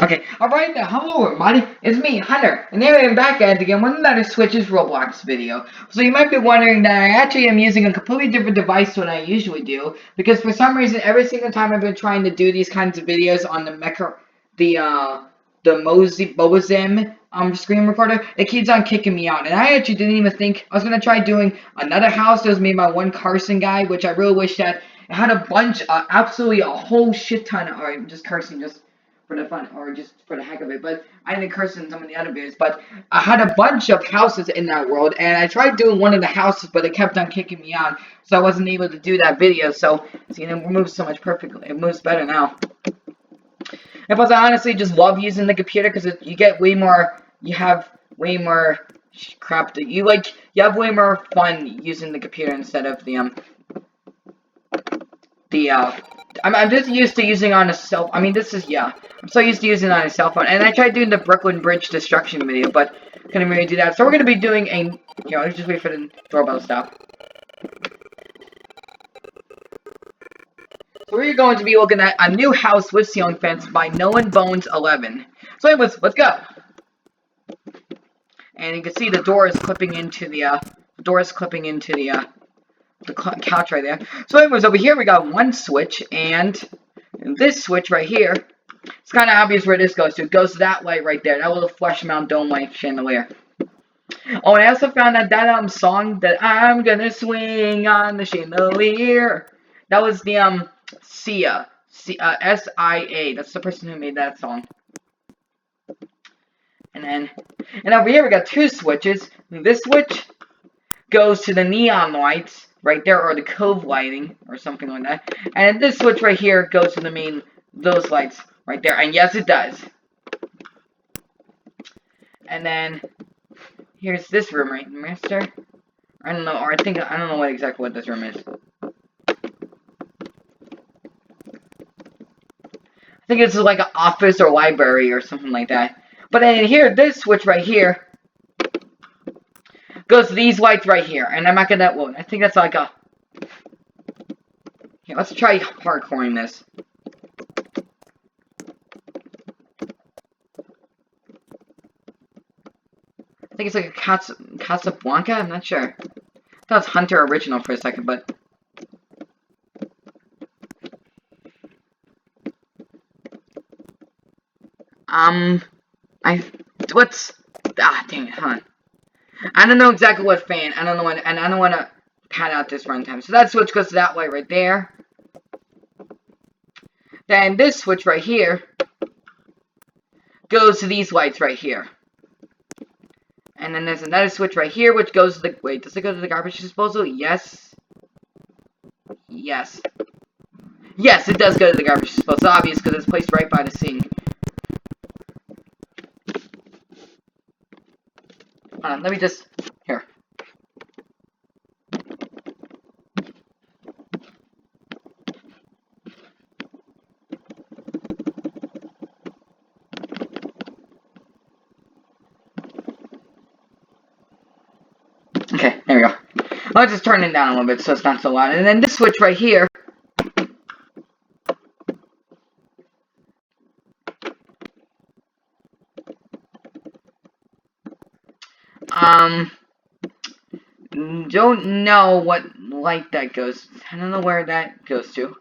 Okay, alright now, hello everybody, it's me, Hunter, and here I am back at it again with another Switches Roblox video. So you might be wondering that I actually am using a completely different device than I usually do, because for some reason, every single time I've been trying to do these kinds of videos on the Mobozim screen recorder, it keeps on kicking me out, and I actually didn't even think, I was going to try doing another house that was made by one Carson guy, which I really wish that it had a bunch, absolutely a whole shit ton, or just cursing, just for the fun, or just for the heck of it, but I didn't curse in some of the other videos, but I had a bunch of houses in that world, and I tried doing one of the houses, but it kept on kicking me out, so I wasn't able to do that video, so, see, it moves so much perfectly, it moves better now. And plus, I honestly just love using the computer, because you get way more, you have way more crap that you have way more fun using the computer instead of I'm just used to using on a I'm so used to using it on a cell phone, and I tried doing the Brooklyn Bridge destruction video, but couldn't really do that, so we're going to be doing let's just wait for the doorbell to stop. So we're going to be looking at a new house with ceiling fence by NoahBones11. So anyways, let's go! And you can see the door is clipping into the couch right there. So anyways, over here we got one switch, and this switch right here, it's kind of obvious where this goes to. It goes to that light right there, that little flush mount dome light chandelier. Oh, and I also found that song that I'm gonna swing on the chandelier. That was the Sia, S-I-A. That's the person who made that song. And over here we got two switches. This switch goes to the neon lights right there, or the cove lighting, or something like that. And this switch right here goes to the those lights right there. And yes, it does. And then here's this room right, Mister. I don't know, or I don't know exactly what this room is. I think it's like an office or library or something like that. But then here, this switch right here goes to these lights right here, and I'm not gonna. Well, I think that's like a. Here, let's try parkouring this. I think it's like a Casablanca. I'm not sure. I thought it was Hunter original for a second, but. Dang it, hold on. I don't know exactly what fan. I don't know when, and I don't want to pad out this runtime. So that switch goes to that light right there. Then this switch right here goes to these lights right here. And then there's another switch right here, which goes to the. Wait, does it go to the garbage disposal? Yes. Yes. Yes, it does go to the garbage disposal. It's obvious because it's placed right by the sink. Hold on, let me just. Here. Okay, there we go. I'll just turn it down a little bit so it's not so loud. And then this switch right here don't know what light that goes. I don't know where that goes to.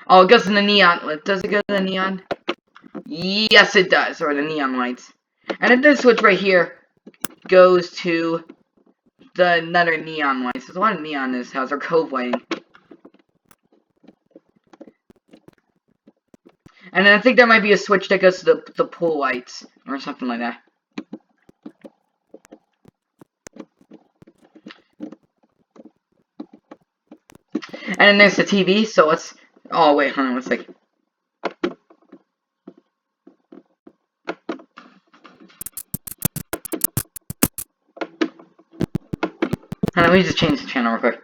Oh, it goes to the neon. Does it go to the neon? Yes, it does. Or the neon lights. And then this switch right here goes to another neon lights. There's a lot of neon in this house, or cove lighting. And then I think there might be a switch that goes to the pool lights, or something like that. And then there's the TV, so let's... Oh, wait, hold on one second. Let me just change the channel real quick.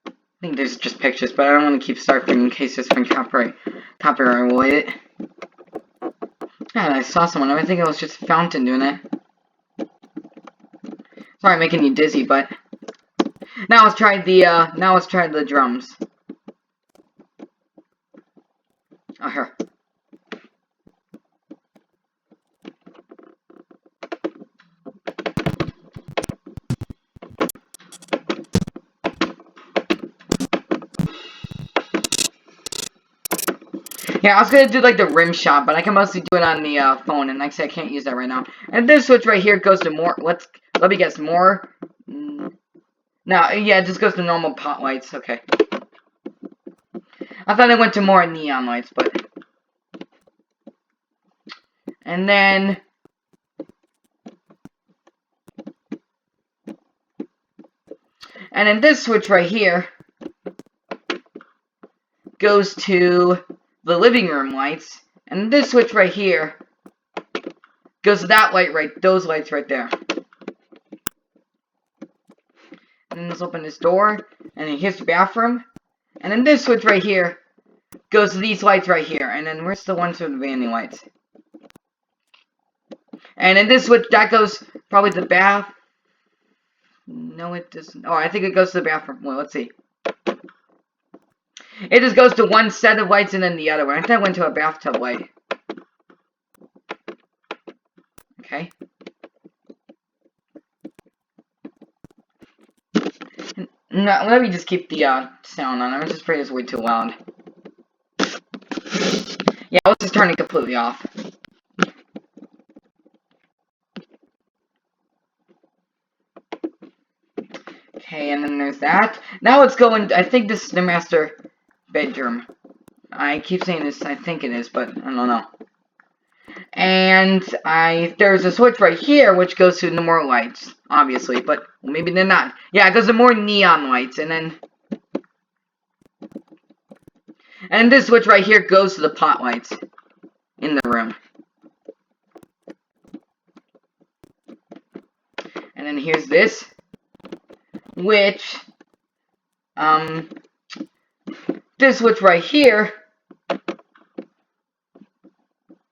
I think there's just pictures, but I don't want to keep surfing in case there's been copyright related. Yeah, I saw someone. I think it was just a fountain doing it. Sorry, making you dizzy, but now let's try the drums. Oh, here. Yeah, I was gonna do like the rim shot, but I can mostly do it on the phone, and like I said, I can't use that right now. And this switch right here goes to more. Let me guess, more. No, yeah, it just goes to normal pot lights. Okay. I thought it went to more neon lights, but. And then. And then this switch right here goes to the living room lights, and this switch right here goes to that light those lights right there. And then let's open this door, and then here's the bathroom, and then this switch right here goes to these lights right here, and then where's the ones for the vanity lights? And then this switch, that goes probably to the bath. No, it doesn't. Oh, I think it goes to the bathroom. Well, let's see. It just goes to one set of lights and then the other one. I think that went to a bathtub light. Okay. No, let me just keep the sound on. I was just afraid it's way too loud. Yeah, let's just turn it completely off. Okay, and then there's that. Now let's go in. I think this is the master bedroom. I keep saying this, I think it is, but I don't know. And there's a switch right here which goes to the more lights, obviously, but maybe they're not. Yeah, it goes to more neon lights, and this switch right here goes to the pot lights in the room. And then here's this, which, this switch right here, I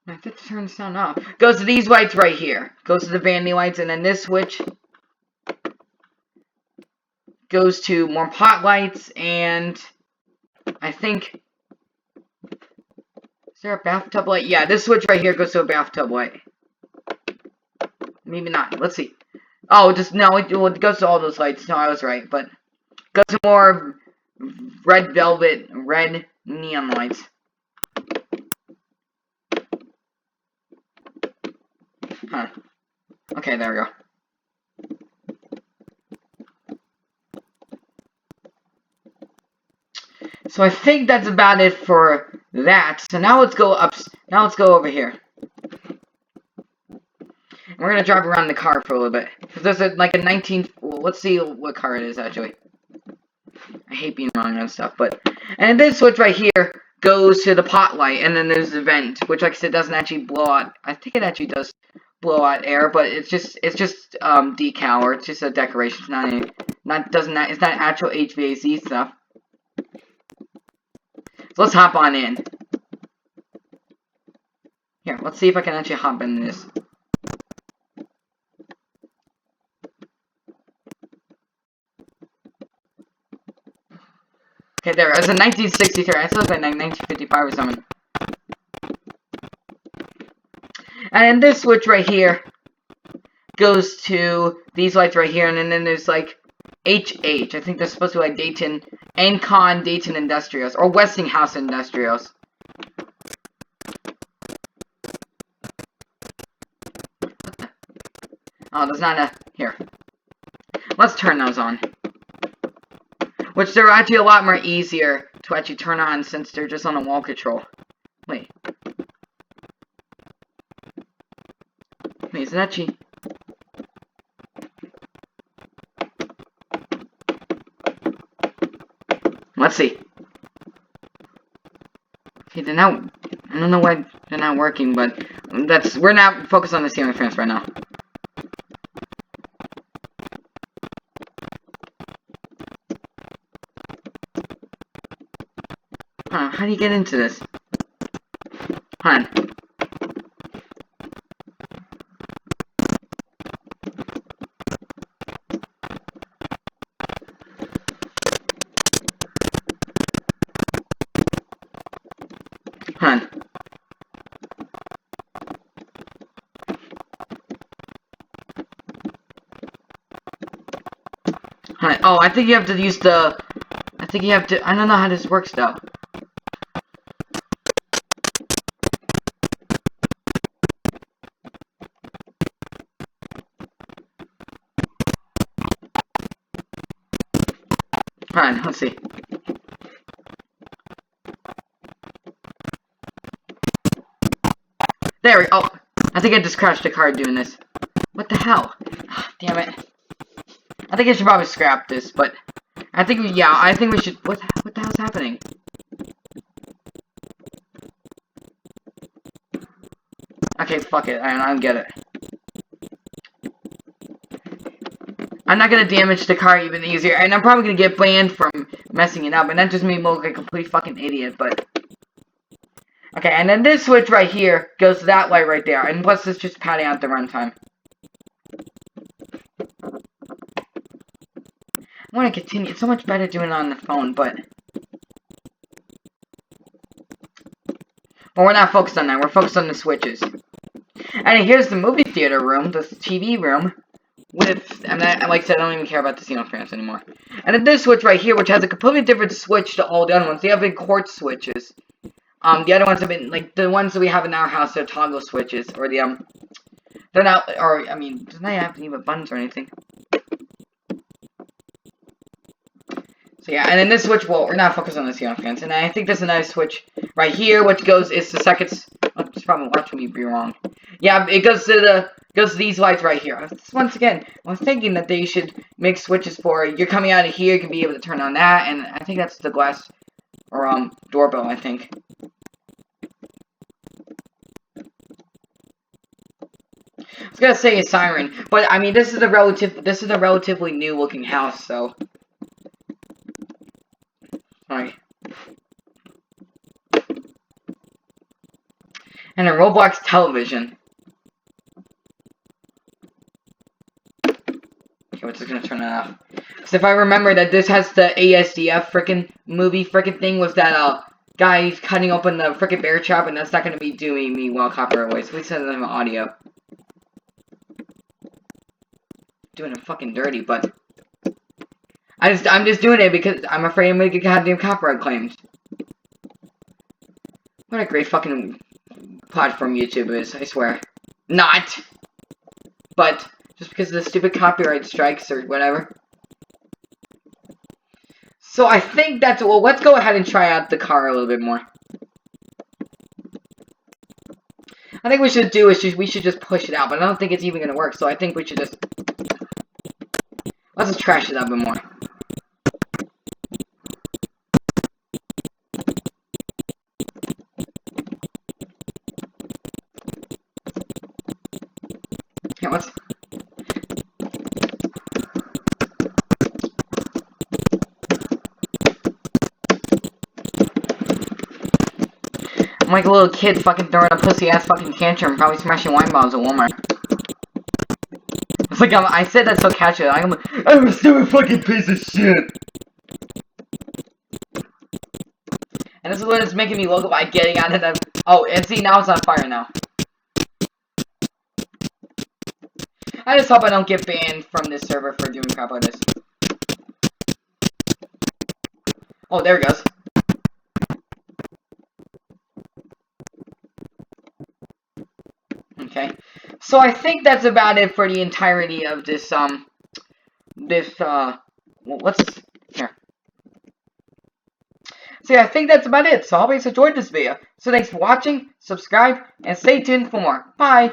have to turn the sound off, goes to these lights right here, goes to the vanity lights, and then this switch goes to more pot lights, and I think, is there a bathtub light? Yeah, this switch right here goes to a bathtub light. Maybe not, let's see. Oh, just, no, it goes to all those lights. No, I was right, but it goes to more red velvet, red neon lights. Huh. Okay, there we go. So I think that's about it for that. So now let's go over here. We're gonna drive around the car for a little bit. Because there's like a 19... Well, let's see what car it is, actually. I hate being wrong on stuff, but... And this switch right here goes to the pot light, and then there's the vent, which, like I said, doesn't actually blow out... I think it actually does blow out air, but it's just decal, or it's just a decoration. It's it's not actual HVAC stuff. So let's hop on in. Here, let's see if I can actually hop in this. Okay, there. It's a 1963. I thought it was like 1955 or something. And this switch right here goes to these lights right here, and then there's like HH. I think they're supposed to be like Dayton, Encon Dayton Industrials, or Westinghouse Industrials. Oh, there's not a... Here. Let's turn those on. Which they're actually a lot more easier to actually turn on since they're just on a wall control. Wait, is it actually... Let's see. Okay, they're not... I don't know why they're not working, but we're not focused on the ceiling fans right now. How do you get into this? Hold on. Hold on. Oh, I think you have to use the... I think you have to... I don't know how this works, though. Hold on, let's see. There we go. Oh, I think I just crashed the car doing this. What the hell? Damn it. I think I should probably scrap this, but I think I think we should. What the hell's happening? Okay, fuck it. I don't get it. I'm not gonna damage the car even easier, and I'm probably gonna get banned from messing it up, and that just made me look like a complete fucking idiot, but... Okay, and then this switch right here goes to that light right there, and plus it's just padding out the runtime. I want to continue. It's so much better doing it on the phone, but we're not focused on that. We're focused on the switches. And here's the movie theater room, the TV room, with, and like I said, I don't even care about the ceiling anymore. And then this switch right here, which has a completely different switch to all the other ones. They have been quartz switches. The other ones have been, like, the ones that we have in our house, they're toggle switches, or the, they're not, or, I mean, doesn't that have even buttons or anything? So yeah, and then this switch, well, we're not focused on the ceiling fans, and I think there's another switch right here, which goes, it's the second, it's probably watching me be wrong. Yeah, it goes to these lights right here. Once again, I was thinking that they should make switches for, you're coming out of here, you can be able to turn on that, and I think that's the glass, or, doorbell, I think. I was gonna say a siren, but I mean this is a relatively new looking house, so sorry. And a Roblox television. Okay, we're just gonna turn it off. Because if I remember that this has the ASDF frickin' movie frickin' thing with that guy cutting open the frickin' bear trap, and that's not gonna be doing me well copyright wise. We send them audio. Doing it fucking dirty, but I'm just doing it because I'm afraid I'm gonna get goddamn copyright claimed. What a great fucking platform YouTube is, I swear. Not! But, just because of the stupid copyright strikes or whatever. So I think that's, well, let's go ahead and try out the car a little bit more. I think we should do is we should just push it out, but I don't think it's even gonna work, so I think we should just... Let's just trash it up a bit more. Okay, let's... I'm like a little kid fucking throwing a pussy-ass fucking tantrum, probably smashing wine bottles at Walmart. It's like, I said that so casually, I'm a stupid fucking piece of shit! And this is what it's making me look by getting out of the... Oh, and see, now it's on fire now. I just hope I don't get banned from this server for doing crap like this. Oh, there it goes. Okay. So I think that's about it for the entirety of this, well, let's, here. So yeah, I think that's about it. So I hope you guys enjoyed this video. So thanks for watching, subscribe, and stay tuned for more. Bye!